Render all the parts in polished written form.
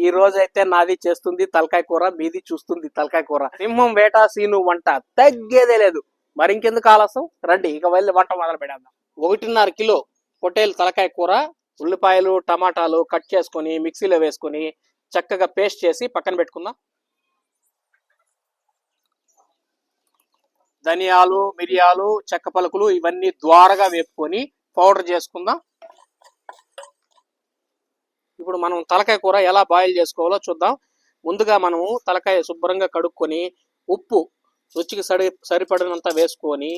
ఈ రోజు అయితే నాది చేస్తుంది తలకాయ కూర, మీది చూస్తుంది తలకాయ కూర. సింహం వేట సీను వంట తగ్గేదే లేదు. మరి ఇంకెందుకు ఆలస్యం, రండి ఇక వెళ్ళి వంట మొదలు పెడదాం. 1.5 కిలో పొట్టేలు తలకాయ కూర, ఉల్లిపాయలు టమాటాలు కట్ చేసుకొని మిక్సీలో వేసుకొని చక్కగా పేస్ట్ చేసి పక్కన పెట్టుకుందాం. ధనియాలు, మిరియాలు, చెక్క పలుకులు ఇవన్నీ ద్వారగా వేపుకొని పౌడర్ చేసుకుందాం. ఇప్పుడు మనం తలకాయ కూర ఎలా బాయిల్ చేసుకోవాలో చూద్దాం. ముందుగా మనము తలకాయ శుభ్రంగా కడుక్కొని ఉప్పు రుచికి సరిపడినంత వేసుకొని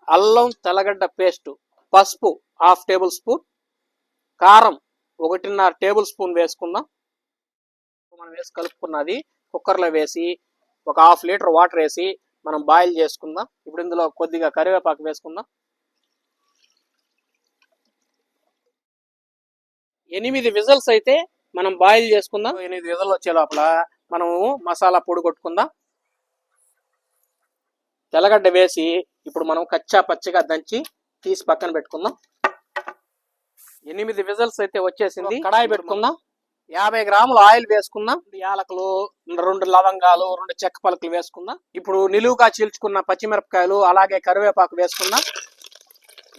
అల్లం తెల్లగడ్డ పేస్ట్, పసుపు 1/2 టేబుల్ స్పూన్, కారం 1.5 టేబుల్ స్పూన్ వేసుకుందాం. మనం వేసి కలుపుకున్నది కుక్కర్లో వేసి ఒక 1/2 లీటర్ వాటర్ వేసి మనం బాయిల్ చేసుకుందాం. ఇప్పుడు ఇందులో కొద్దిగా కరివేపాకు వేసుకుందాం. 8 విజిల్స్ అయితే మనం బాయిల్ చేసుకుందాం. 8 విజిల్ వచ్చే లోపల మనము మసాలా పొడి కొట్టుకుందాం. తెల్లగడ్డ వేసి ఇప్పుడు మనం కచ్చా పచ్చిగా దంచి తీసి పక్కన పెట్టుకుందాం. 8 విజిల్స్ అయితే వచ్చేసింది. కడాయి పెట్టుకుందాం. 50 గ్రాములు ఆయిల్ వేసుకుందాం. యాలకులు, 2 లవంగాలు, 2 చెక్క పలుకులు వేసుకుందాం. ఇప్పుడు నిలువుగా చీల్చుకున్న పచ్చిమిరపకాయలు అలాగే కరివేపాకు వేసుకుందాం.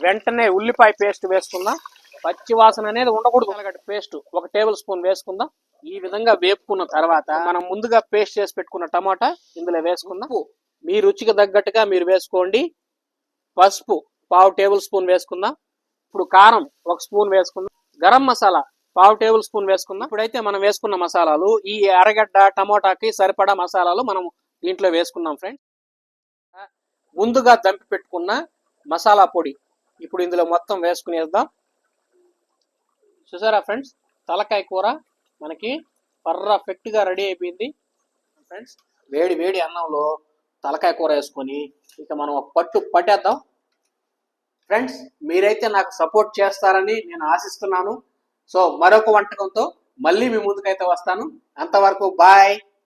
వెంటనే ఉల్లిపాయ పేస్ట్ వేసుకుందాం. పచ్చి వాసన అనేది ఉండకూడదు. తెల్లగడ్డ పేస్ట్ 1 టేబుల్ స్పూన్ వేసుకుందాం. ఈ విధంగా వేపుకున్న తర్వాత మనం ముందుగా పేస్ట్ చేసి పెట్టుకున్న టమాటా ఇందులో వేసుకుందాం. మీ రుచికి తగ్గట్టుగా మీరు వేసుకోండి. పసుపు 1/2 టేబుల్ స్పూన్ వేసుకుందాం. ఇప్పుడు కారం 1 స్పూన్ వేసుకుందాం. గరం మసాలా 1/2 టేబుల్ స్పూన్ వేసుకుందాం. ఇప్పుడైతే మనం వేసుకున్న మసాలాలు, ఈ అరగడ్డ టమోటాకి సరిపడా మసాలాలు మనం దీంట్లో వేసుకున్నాం ఫ్రెండ్స్. ముందుగా దంపి పెట్టుకున్న మసాలా పొడి ఇప్పుడు ఇందులో మొత్తం వేసుకునేద్దాం. చూసారా ఫ్రెండ్స్, తలకాయ కూర మనకి పర్ఫెక్ట్ గా రెడీ అయిపోయింది ఫ్రెండ్స్. వేడి వేడి అన్నంలో తలకాయ కూర వేసుకొని ఇక మనం ఒక పట్టు పట్టేద్దాం. ఫ్రెండ్స్, మీరైతే నాకు సపోర్ట్ చేస్తారని నేను ఆశిస్తున్నాను. సో మరొక వంటకంతో మళ్ళీ మీ ముందుకైతే వస్తాను. అంతవరకు బాయ్.